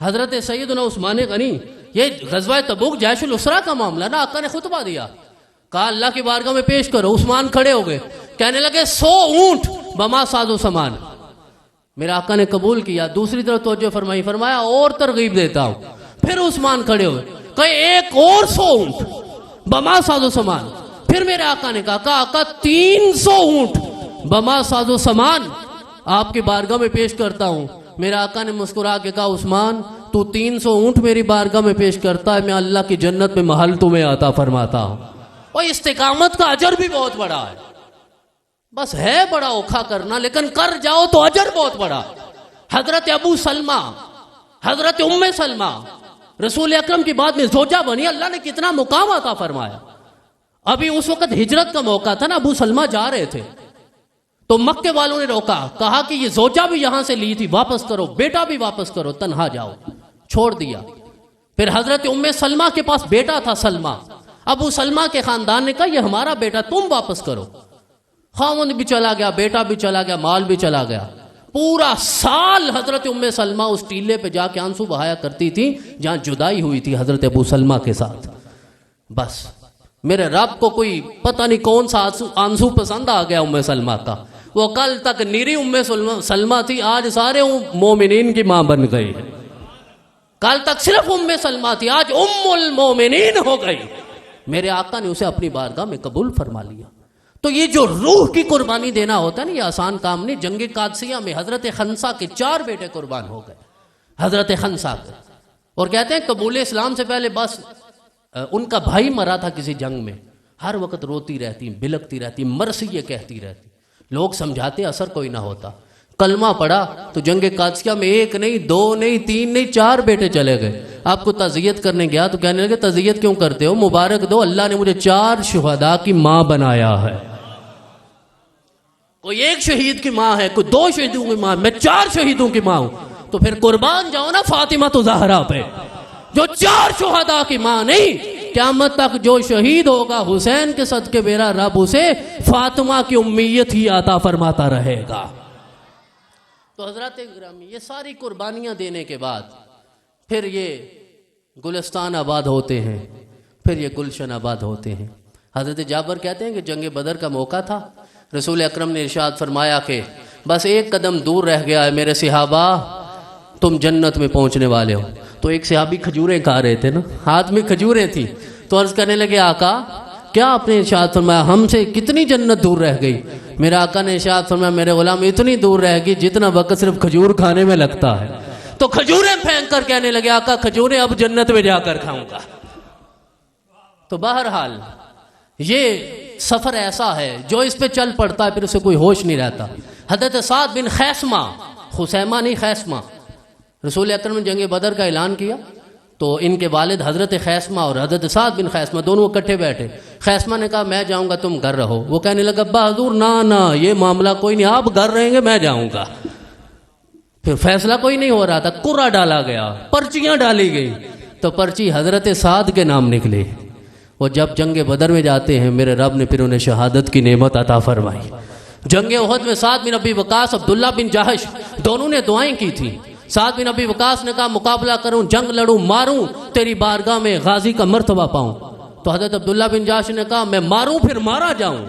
حضرت سیدنا عثمان غنی، یہ غزوہ تبوک جیش الاسرا کا معاملہ نا، آقا نے خطبہ دیا، کہا اللہ کی بارگاہ میں پیش کرو. عثمان کھڑے ہو گئے، کہنے لگے 100 اونٹ بما ساز و سامان. میرا آقا نے قبول کیا. دوسری طرف توجہ فرمائی، فرمایا اور ترغیب دیتا ہوں. پھر عثمان کھڑے ہوئے، کہے ایک اور 100 اونٹ بما ساز و سامان. پھر میرے آقا نے کہا آقا 300 اونٹ بما ساز و سامان آپ کی بارگاہ میں پیش کرتا ہوں. میرا آقا نے مسکرا کے کہا عثمان تو 300 اونٹ میری بارگاہ میں پیش کرتا ہے، میں اللہ کی جنت میں محل تمہیں عطا فرماتا ہوں. اور استقامت کا اجر بھی بہت بڑا ہے. بس ہے بڑا اوکھا کرنا، لیکن کر جاؤ تو اجر بہت بڑا. حضرت ابو سلمہ، حضرت ام سلمہ رسول اکرم کی بعد میں زوجہ بنی، اللہ نے کتنا مقام عطا فرمایا. ابھی اس وقت ہجرت کا موقع تھا نا، ابو سلمہ جا رہے تھے تو مکے والوں نے روکا، کہا کہ یہ زوجہ بھی یہاں سے لی تھی، واپس کرو، بیٹا بھی واپس کرو، تنہا جاؤ. چھوڑ دیا. پھر حضرت ام سلمہ کے پاس بیٹا تھا سلمہ، ابو سلمہ کے خاندان نے کہا یہ ہمارا بیٹا، تم واپس کرو. خاوند بھی چلا گیا، بیٹا بھی چلا گیا، مال بھی چلا گیا. پورا سال حضرت ام سلمہ اس ٹیلے پہ جا کے آنسو بہایا کرتی تھی جہاں جدائی ہوئی تھی حضرت ابو سلمہ کے ساتھ. بس میرے رب کو کوئی پتہ نہیں کون سا آنسو پسند آ گیا ام سلمہ کا. وہ کل تک نیری ام سلمہ تھی، آج سارے مومنین کی ماں بن گئی ہے. کل تک صرف ام سلمہ تھی، آج ام المومنین ہو گئی. میرے آقا نے اسے اپنی بارگاہ میں قبول فرما لیا. تو یہ جو روح کی قربانی دینا ہوتا ہے نا، یہ آسان کام نہیں. جنگ قادسیہ میں حضرت خنسا کے 4 بیٹے قربان ہو گئے، حضرت خنسا کے. اور کہتے ہیں قبول اسلام سے پہلے بس ان کا بھائی مرا تھا کسی جنگ میں. ہر وقت روتی رہتی، بلکتی رہتی، مرثیے کہتی رہتی. لوگ سمجھاتے اثر کوئی نہ ہوتا. کلمہ پڑھا تو جنگ قادسیہ میں 1 نہیں 2 نہیں 3 نہیں 4 بیٹے چلے گئے. آپ کو تعزیت کرنے گیا تو کہنے لگے تعزیت کیوں کرتے ہو، مبارک دو، اللہ نے مجھے 4 شہداء کی ماں بنایا ہے. کوئی 1 شہید کی ماں ہے، کوئی 2 شہیدوں کی ماں، میں 4 شہیدوں کی ماں ہوں. تو پھر قربان جاؤ نا فاطمہ تو زہرا پہ، جو 4 شہداء کی ماں. نہیں، قیامت تک جو شہید ہوگا حسین کے صدقے میرا رب اسے فاطمہ کی امیت ہی عطا فرماتا رہے گا. تو حضرات گرامی، یہ ساری قربانیاں دینے کے بعد پھر یہ گلستان آباد ہوتے ہیں، پھر یہ گلشن آباد ہوتے ہیں. حضرت جابر کہتے ہیں کہ جنگ بدر کا موقع تھا. رسول اکرم نے ارشاد فرمایا کہ بس 1 قدم دور رہ گیا ہے میرے صحابہ، تم جنت میں پہنچنے والے ہو. تو ایک صحابی کھجوریں کھا رہے تھے نا، ہاتھ میں کھجوریں تھیں. تو عرض کرنے لگے آقا کیا آپ نے ارشاد فرمایا ہم سے کتنی جنت دور رہ گئی؟ میرے آقا نے ارشاد فرمایا میرے غلام اتنی دور رہ گئی جتنا وقت صرف کھجور کھانے میں لگتا ہے. تو کھجوریں پھینک کر کہنے لگے آقا کھجوریں اب جنت میں جا کر کھاؤں گا. تو بہرحال یہ سفر ایسا ہے جو اس پہ چل پڑتا ہے پھر اسے کوئی ہوش نہیں رہتا. حضرت سعد بن خیثمہ، خثیمہ نہیں خیثمہ، رسول اکرم نے جنگ بدر کا اعلان کیا تو ان کے والد حضرت خیثمہ اور حضرت سعد بن خیثمہ دونوں اکٹھے بیٹھے. خیثمہ نے کہا میں جاؤں گا تم گھر رہو. وہ کہنے لگا ابا حضور نا یہ معاملہ کوئی نہیں، آپ گھر رہیں گے میں جاؤں گا. پھر فیصلہ کوئی نہیں ہو رہا تھا، قرعہ ڈالا گیا، پرچیاں ڈالی گئی تو پرچی حضرت سعد کے نام نکلی. وہ جب جنگ بدر میں جاتے ہیں میرے رب نے پھر انہیں شہادت کی نعمت عطا فرمائی. جنگ احد میں سعد بن ابی وقاص، عبداللہ بن جہش دونوں نے دعائیں کی تھیں. سعد بن ابی وقاص نے کہا مقابلہ کروں، جنگ لڑوں، ماروں، تیری بارگاہ میں غازی کا مرتبہ پاؤں. تو حضرت عبداللہ بن جہش نے کہا میں ماروں پھر مارا جاؤں،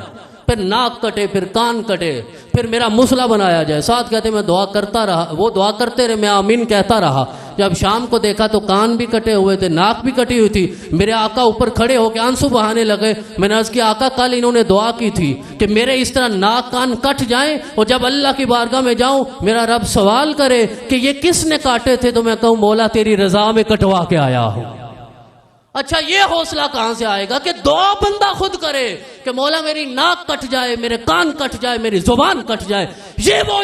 پھر ناک کٹے پھر کان کٹے پھر میرا مسلح بنایا جائے. سعد کہتے میں دعا کرتا رہا، وہ دعا کرتے رہے، میں آمین کہتا رہا. جب شام کو دیکھا تو کان بھی کٹے ہوئے تھے، ناک بھی کٹی ہوئی تھی. میرے آقا اوپر کھڑے ہو کے آنسو بہانے لگے. میں نے عرض کیا آقا کل انہوں نے دعا کی تھی کہ میرے اس طرح ناک کان کٹ جائیں اور جب اللہ کی بارگاہ میں جاؤں میرا رب سوال کرے کہ یہ کس نے کاٹے تھے تو میں کہوں مولا تیری رضا میں کٹوا کے آیا ہوں. اچھا یہ حوصلہ کہاں سے آئے گا کہ دعا بندہ خود کرے کہ مولا میری ناک کٹ جائے، میرے کان کٹ جائے، میری زبان کٹ جائے. یہ وہ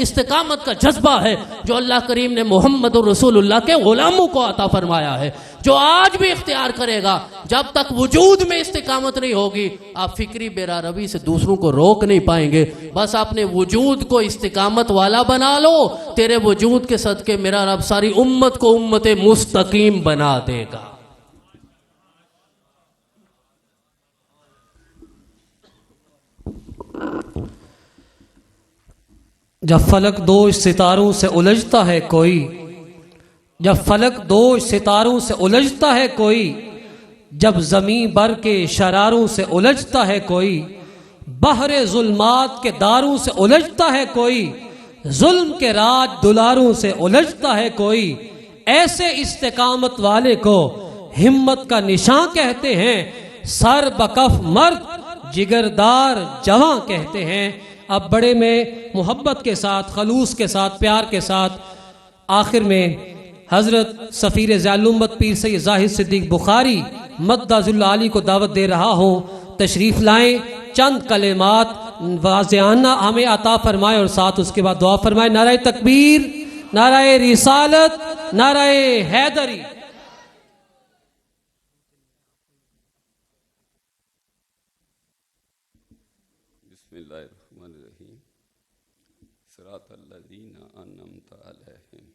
استقامت کا جذبہ ہے جو اللہ کریم نے محمد رسول اللہ کے غلاموں کو عطا فرمایا ہے، جو آج بھی اختیار کرے گا. جب تک وجود میں استقامت نہیں ہوگی آپ فکری بیرا روی سے دوسروں کو روک نہیں پائیں گے. بس اپنے وجود کو استقامت والا بنا لو، تیرے وجود کے صدقے میرا رب ساری امت کو امت مستقیم بنا دے گا. جب فلک دو ستاروں سے الجھتا ہے کوئی، جب فلک دو ستاروں سے الجھتا ہے کوئی، جب زمیں بر کے شراروں سے الجھتا ہے کوئی، بحر ظلمات کے داروں سے الجھتا ہے کوئی، ظلم کے راج دلاروں سے الجھتا ہے کوئی، ایسے استقامت والے کو ہمت کا نشاں کہتے ہیں، سر بکف مرد جگردار جواں کہتے ہیں. اب بڑے میں محبت کے ساتھ، خلوص کے ساتھ، پیار کے ساتھ آخر میں حضرت سفیر ذیل الامت پیر سید زاہد صدیق بخاری مدہ ذل عالی کو دعوت دے رہا ہوں، تشریف لائیں، چند کلمات واضحانہ ہمیں عطا فرمائے اور ساتھ اس کے بعد دعا فرمائے. نعرہ تکبیر، نعرہ رسالت، نعرہ حیدری. بسم اللہ الرحمن الرحیم. صراط الذین انعمت علیہم.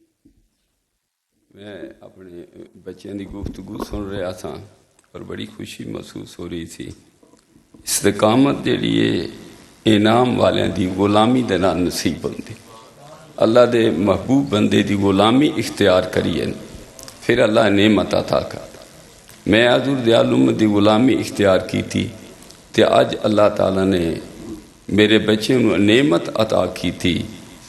میں اپنے بچوں کی گفتگو سن رہا تھا اور بڑی خوشی محسوس ہو رہی تھی. استقامت جیڑی ہے انعام والوں دی غلامی دے نال نصیب ہوندی. اللہ دے محبوب بندے دی غلامی اختیار کریے پھر اللہ نعمت عطا کر میں حضور دی امت دی غلامی اختیار کی تھی تے اج اللہ تعالیٰ نے میرے بچے نو نعمت عطا کی تھی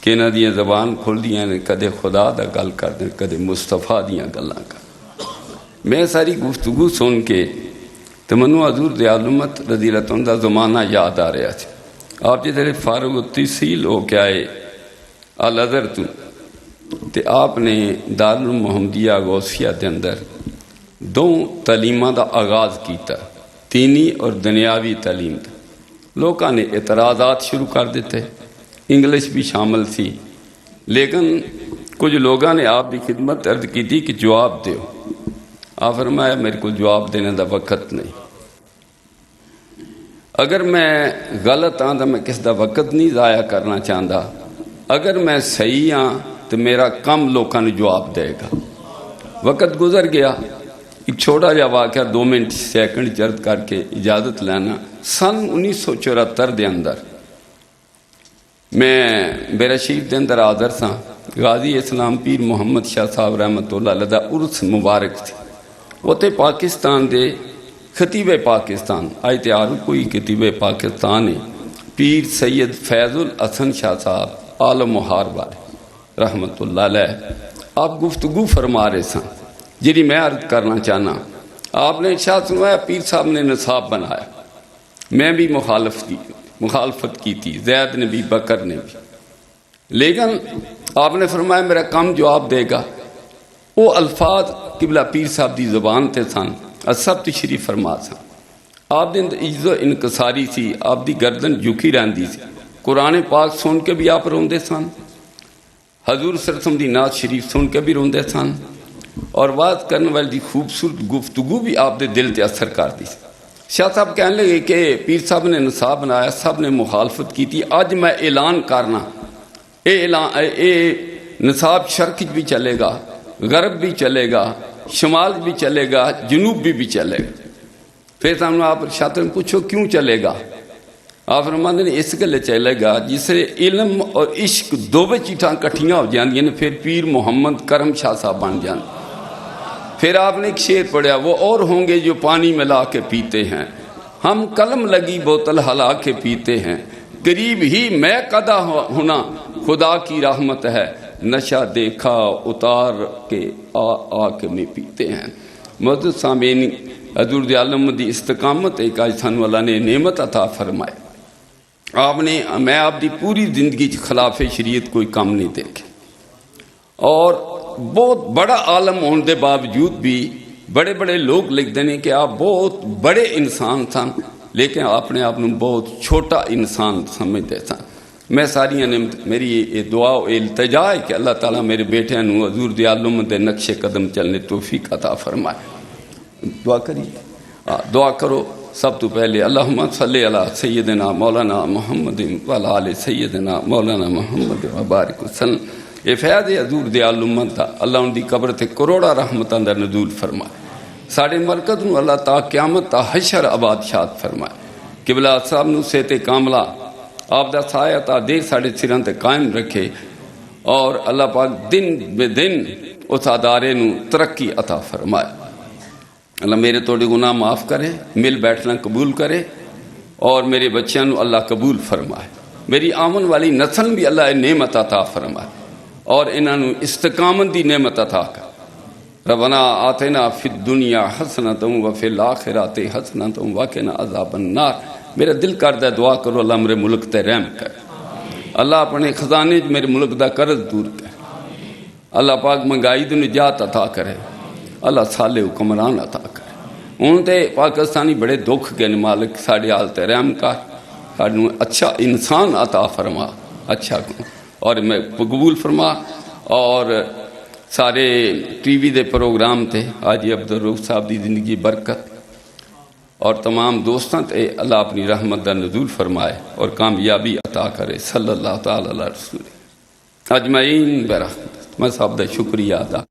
کہ انہاں دیاں زبان کھل دیاں نے کدے خدا دا گل کر دیں کدے مصطفیٰ دیاں گلاں کر میں ساری گفتگو سن کے تو منو حضور دی امت رضی اللہ عنہ دا زمانہ یاد آ رہا تھا آپ جدھر فارغ التحصیل ہو کے آئے الازہر تو تے آپ نے دارالمحمدیہ غوثیہ دے اندر دو تعلیمہ دا آغاز کیتا دینی اور دنیاوی تعلیم دا لوگوں نے اعتراضات شروع کر دیتے انگلش بھی شامل تھی لیکن کچھ لوگوں نے آپ کی خدمت عرض کی تھی کہ جواب دیو آپ فرمایا میرے کو جواب دینے دا وقت نہیں اگر میں غلط ہاں تو میں کس دا وقت نہیں ضائع کرنا چاہتا اگر میں صحیح ہاں تو میرا کم لوگوں نے جواب دے گا وقت گزر گیا ایک چھوٹا جا واقعہ 2 منٹ سیکنڈ چرد کر کے اجازت لینا سن 1974 دے اندر میں میرا شریف دے اندر حاضر سا غازی اسلام پیر محمد شاہ صاحب رحمت اللہ علیہ دا عرس مبارک تھی وہ تے پاکستان دے خطیب پاکستان آئی تیار کوئی خطیب پاکستان ہے پیر سید فیض الحسن شاہ صاحب عالم و ہار والے رحمت اللہ علیہ آپ گفتگو فرما رہے سن جی میں عرض کرنا چاہنا آپ نے ارشاد سنوایا پیر صاحب نے نصاب بنایا میں بھی مخالفت کی تھی زید نے بھی بکر نے بھی لیکن آپ نے فرمایا میرا کم جواب دے گا وہ الفاظ قبلہ پیر صاحب دی زبان تے سن سب تشریف فرما سن آپ دن عجز و انکساری سی آپ دی گردن جھکی رہندی سی قرآن پاک سن کے بھی آپ روندے سن حضور صلی اللہ علیہ وسلم دی نعت شریف سن کے بھی روندے سن اور بات کرنے والی دی خوبصورت گفتگو بھی آپ دے دل تے اثر کر دی شاہ صاحب کہنے لگے کہ پیر صاحب نے نصاب بنایا سب نے مخالفت کی تھی آج میں اعلان کرنا اے نصاب شرق بھی چلے گا غرب بھی چلے گا شمال بھی چلے گا جنوب بھی چلے گا پھر سامنے آپ شاہ نے پوچھو کیوں چلے گا آپ فرماتے ہیں اس گلے چلے گا جس سے علم اور عشق دو چیٹاں کٹھیاں ہو جاندی ہیں پھر پیر محمد کرم شاہ صاحب بن جان پھر آپ نے ایک شعر پڑھا وہ اور ہوں گے جو پانی ملا کے پیتے ہیں ہم قلم لگی بوتل ہلا کے پیتے ہیں قریب ہی میں قدا ہونا خدا کی رحمت ہے نشہ دیکھا اتار کے آ کے میں پیتے ہیں محترم سامعین حضور دی عالم دی استقامت ایک آج سانو اللہ نے نعمت عطا فرمائے آپ نے میں آپ دی پوری زندگی خلاف شریعت کوئی کام نہیں دیکھے اور بہت بڑا عالم ہونے دے باوجود بھی بڑے بڑے لوگ لکھ دینے کہ آپ بہت بڑے انسان تھا لیکن آپ نے آپ بہت چھوٹا انسان سمجھتے تھا میں ساری میری یہ دعا و التجا ہے کہ اللہ تعالیٰ میرے بیٹے نو حضور دی عالم دے نقش قدم چلنے توفیق عطا فرمائے دعا کریے دعا کرو سب تو پہلے اللہم صلی علی سیدنا مولانا محمد وعلی آل سیدنا مولانا محمد وبارک وسلم یہ فیض حضور دی عالم تھا اللہ ان دی قبر تے کروڑا رحمتاں دا نزول فرمائے ساڑھے مرکز نو اللہ تا قیامت تا حشر آباد شاد فرمائے قبلہ صاحب نو سیت کاملہ آپ دا سایہ تا دیر ساڑھے سران تے قائم رکھے اور اللہ پاک دن بے دن اس ادارے نو ترقی عطا فرمائے اللہ میرے توڑے گناہ معاف کرے مل بیٹھنا قبول کرے اور میرے بچیاں نو اللہ قبول فرمائے میری آمن والی نسل بھی اللہ نعمت عطا فرمائے اور انہاں نو استقامت دی نعمت عطا کر ربنا آتنا فی الدنیا حسنۃ وفی الآخرۃ حسنۃ وقنا عذاب النار میرا دل کردہ دعا کرو اللہ میرے ملک تے رحم کر اللہ اپنے خزانے میرے ملک دا قرض دور کر اللہ پاک مہنگائی دی نجات عطا کرے اللہ صالح حکمران عطا کرے ان تے پاکستانی بڑے دکھ کے مالک ساڑھے حال تے رحم کر ساڑھے اچھا انسان عطا فرما اچھا اور میں قبول فرما اور سارے ٹی وی دے پروگرام تے حاجی عبدالرؤف صاحب دی زندگی برکت اور تمام دوستاں تے اللہ اپنی رحمت دا نزول فرمائے اور کامیابی عطا کرے صلی اللہ تعالی علیہ رسول اجمعین برحمت میں صاحب دا شکریہ ادا